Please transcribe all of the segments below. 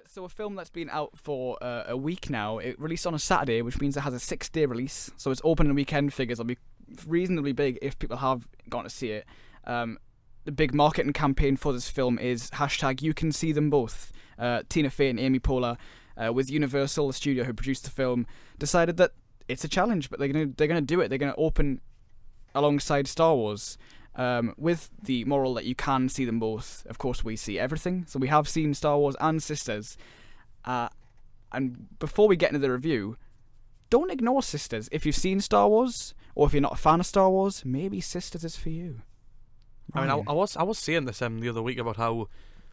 So a film that's been out for a week now, it released on a Saturday, which means it has a 6-day release. So its opening weekend figures will be reasonably big if people have gone to see it. The big marketing campaign for this film is #YouCanSeeThemBoth. Tina Fey and Amy Poehler, with Universal, the studio who produced the film, decided that it's a challenge, but they're gonna do it. They're gonna open alongside Star Wars, with the moral that you can see them both. Of course, we see everything, so we have seen Star Wars and Sisters. And before we get into the review, don't ignore Sisters. If you've seen Star Wars, or if you're not a fan of Star Wars, maybe Sisters is for you. Ryan. I mean, I was saying this the other week about how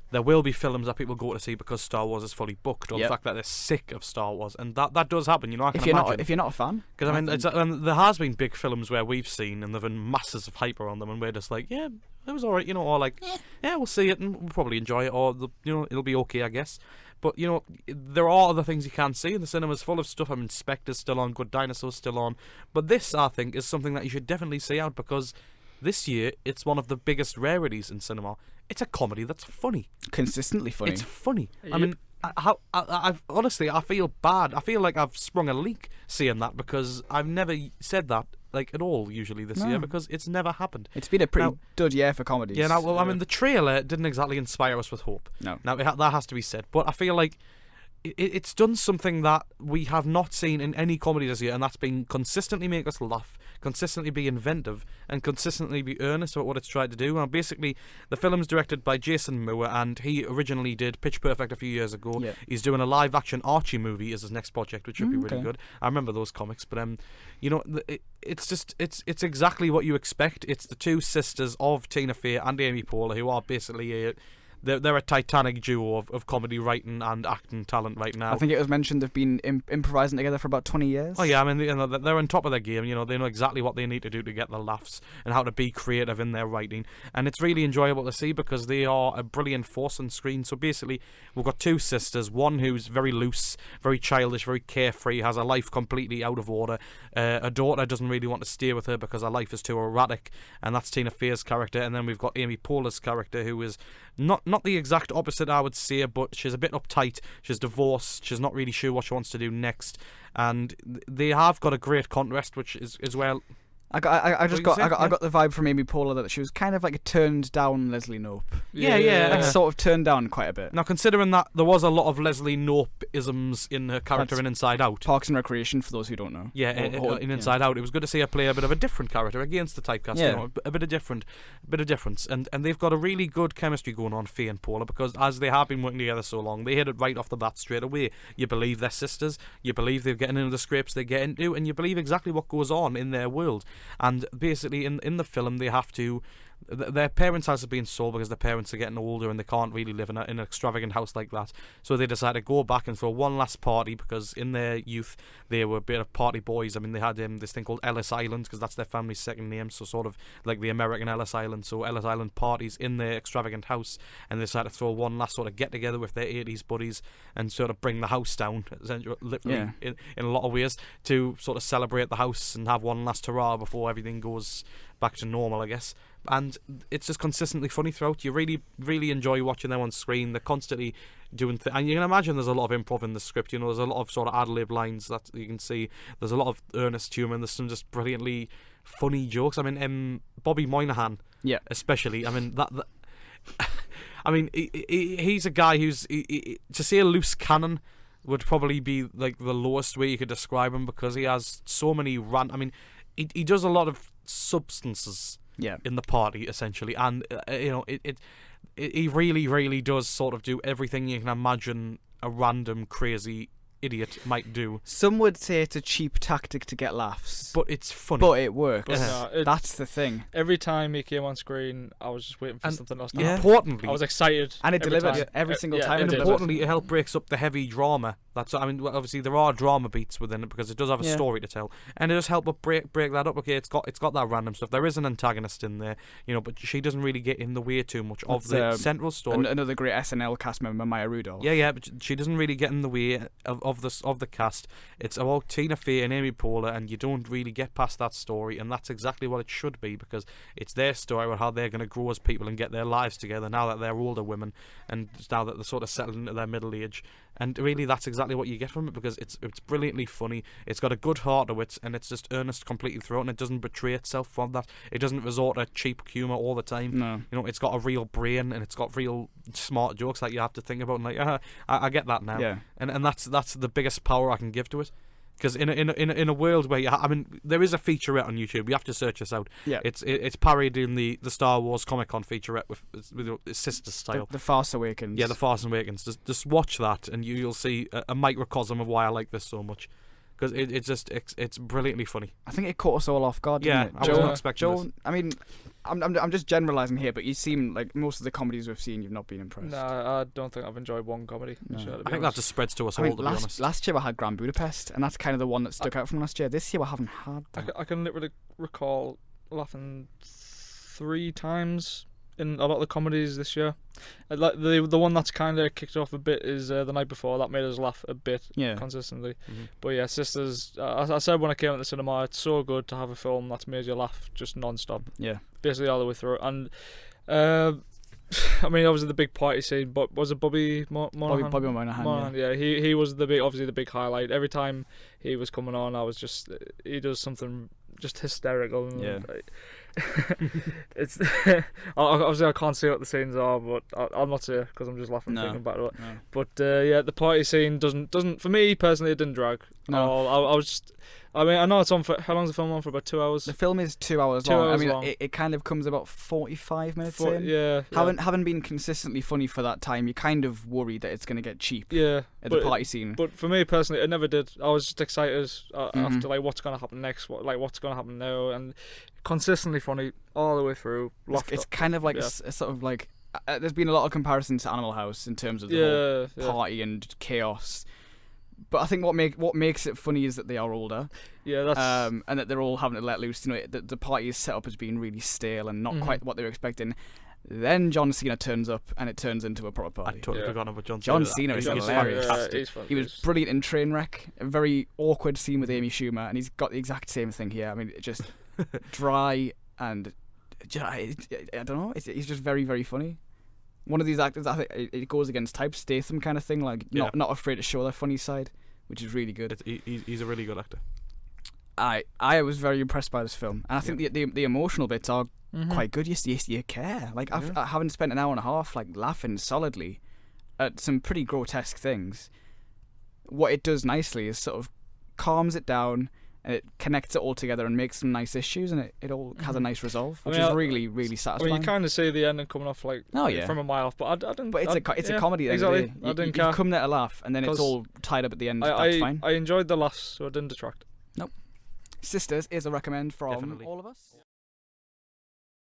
there will be films that people go to see because Star Wars is fully booked, or the fact that they're sick of Star Wars, and that does happen. You know, I can imagine. If you're not a fan, because I mean, there has been big films where we've seen and there've been masses of hype around them, and we're just like, yeah, it was alright, you know, or like, yeah, we'll see it and we'll probably enjoy it, or it'll be okay, I guess. But you know, there are other things you can see, and the cinema's full of stuff. I mean, Spectre's still on, Good Dinosaur's still on, but this, I think, is something that you should definitely see out, because this year it's one of the biggest rarities in cinema. It's a comedy that's funny, consistently funny. It's funny. I mean, I've honestly, I feel bad. I feel like I've sprung a leak saying that, because I've never said that at all usually this year, because it's never happened. It's been a pretty dud year for comedies. Yeah. Now, I mean, the trailer didn't exactly inspire us with hope. No. Now that has to be said, but I feel like it's done something that we have not seen in any comedy this year, and that's been consistently make us laugh, consistently be inventive, and consistently be earnest about what it's tried to do. And basically, the film's directed by Jason Moore, and he originally did Pitch Perfect a few years ago. Yeah. He's doing a live-action Archie movie as his next project, which should be really good. I remember those comics, but you know, it's exactly what you expect. It's the two sisters of Tina Fey and Amy Poehler, who are basically they're a titanic duo of comedy writing and acting talent right now. I think it was mentioned they've been improvising together for about 20 years. Oh yeah, I mean, they're on top of their game. You know, they know exactly what they need to do to get the laughs and how to be creative in their writing. And it's really enjoyable to see, because they are a brilliant force on screen. So basically, we've got two sisters, one who's very loose, very childish, very carefree, has a life completely out of order. A daughter doesn't really want to stay with her because her life is too erratic, and that's Tina Fey's character. And then we've got Amy Poehler's character, who is not the exact opposite, I would say, but she's a bit uptight. She's divorced. She's not really sure what she wants to do next, and they have got a great contrast, which is as well. I got the vibe from Amy Poehler that she was kind of like a turned down Leslie Knope. Yeah. Like sort of turned down quite a bit. Now, considering that there was a lot of Leslie Knope-isms in her character in Inside Out. Parks and Recreation, for those who don't know. Yeah, in Inside Out, it was good to see her play a bit of a different character against the typecast. Yeah. You know, a bit of difference, and they've got a really good chemistry going on, Faye and Poehler, because as they have been working together so long, they hit it right off the bat straight away. You believe they're sisters, you believe they're getting into the scrapes they get into, and you believe exactly what goes on in their world. And basically, in the film, they have to. Their parents' house is being sold because their parents are getting older and they can't really live in an extravagant house like that. So they decide to go back and throw one last party, because in their youth they were a bit of party boys. I mean, they had this thing called Ellis Island, because that's their family's second name, so sort of like the American Ellis Island. So Ellis Island parties in their extravagant house, and they decided to throw one last sort of get together with their 80s buddies and sort of bring the house down, literally, in a lot of ways, to sort of celebrate the house and have one last hurrah before everything goes back to normal, I guess. And it's just consistently funny throughout. You really, really enjoy watching them on screen. They're constantly doing and you can imagine there's a lot of improv in the script. You know, there's a lot of sort of ad-lib lines that you can see. There's a lot of earnest humour, and there's some just brilliantly funny jokes. I mean, Bobby Moynihan, especially. I mean, that I mean, he's a guy who's to say a loose cannon would probably be like the lowest way you could describe him, because he has so many I mean, he does a lot of substances in the party, essentially, and you know, he really, really does sort of do everything you can imagine a random crazy idiot might do. Some would say it's a cheap tactic to get laughs, but it's funny. But it works. No, that's the thing. Every time he came on screen, I was just waiting for something else to happen. Importantly, I was excited, and it delivered every single time. And importantly, it helped breaks up the heavy drama Well, obviously there are drama beats within it because it does have a story to tell, and it does help break that up. Okay, it's got that random stuff. There is an antagonist in there, but she doesn't really get in the way too much of the central story. Another great SNL cast member, Maya Rudolph. Yeah, but she doesn't really get in the way of the cast. It's about Tina Fey and Amy Poehler, and you don't really get past that story, and that's exactly what it should be because it's their story about how they're going to grow as people and get their lives together now that they're older women and now that they're sort of settled into their middle age. And really, that's exactly what you get from it because it's brilliantly funny. It's got a good heart to it, and it's just earnest completely throughout, and it doesn't betray itself from that. It doesn't resort to cheap humour all the time. No. It's got a real brain, and it's got real smart jokes that you have to think about. And like, I get that now. Yeah. And that's the biggest power I can give to it. Because in a world where there is a featurette on YouTube. You have to search this out. Yeah. It's parodying the Star Wars Comic-Con featurette with sister style. The Force Awakens. Yeah, the Force Awakens. Just watch that, and you'll see a microcosm of why I like this so much. Because it's brilliantly funny. I think it caught us all off guard. Yeah, didn't it? I wasn't expecting this. I mean, I'm just generalising here, but you seem like most of the comedies we've seen, you've not been impressed. No, I don't think I've enjoyed one comedy. No. To I think that just spreads to us all, to be honest. Last year I had Grand Budapest, and that's kind of the one that stuck out from last year. This year I haven't had that. I can literally recall laughing 3 times in a lot of the comedies this year. Like the one that's kind of kicked off a bit is The Night Before. That made us laugh a bit consistently. Mm-hmm. But yeah, Sisters. I said when I came at the cinema, it's so good to have a film that's made you laugh just non-stop. Yeah, basically all the way through. And I mean, obviously the big party scene. But was it Bobby Moynihan? Bobby Moynihan. Yeah, he was the big highlight. Every time he was coming on, he does something just hysterical. Yeah. It's obviously I can't say what the scenes are, but I'll not say because I'm just laughing thinking back to it. No. But yeah, the party scene doesn't for me personally, it didn't drag. No, I was just. I mean, I know it's on for how long's the film on for? About 2 hours. The film is 2 hours 2 long. hours I mean, long. it kind of comes about 45 minutes in. Yeah. Haven't been consistently funny for that time. You're kind of worried that it's going to get cheap. Yeah. At the party scene. But for me personally, it never did. I was just excited after like what's going to happen next, what's going to happen now, and consistently funny all the way through. It's kind of like a sort of like there's been a lot of comparisons to Animal House in terms of the whole party and chaos. But I think what makes it funny is that they are older. Yeah, that's and that they're all having to let loose. The party is set up as being really stale and not quite what they were expecting. Then John Cena turns up and it turns into a proper party. I totally forgot about John Cena. John Cena is hilarious. Fantastic. He was brilliant in Trainwreck. A very awkward scene with Amy Schumer, and he's got the exact same thing here. I mean, just dry and I don't know. He's just very, very funny. One of these actors, I think it goes against type, Statham kind of thing, like not afraid to show their funny side, which is really good. He's a really good actor. I was very impressed by this film, and I think the emotional bits are quite good. You care. Like I haven't spent an hour and a half like laughing solidly at some pretty grotesque things. What it does nicely is sort of calms it down. And it connects it all together and makes some nice issues, and it all has a nice resolve, which is really, really satisfying. Well, you kind of see the ending coming off from a mile off, but I didn't. But it's a comedy. Exactly. I didn't care. You come there to laugh, and then it's all tied up at the end. That's fine. I enjoyed the laughs, so it didn't detract. Nope. Sisters is a recommend from Definitely. all of us.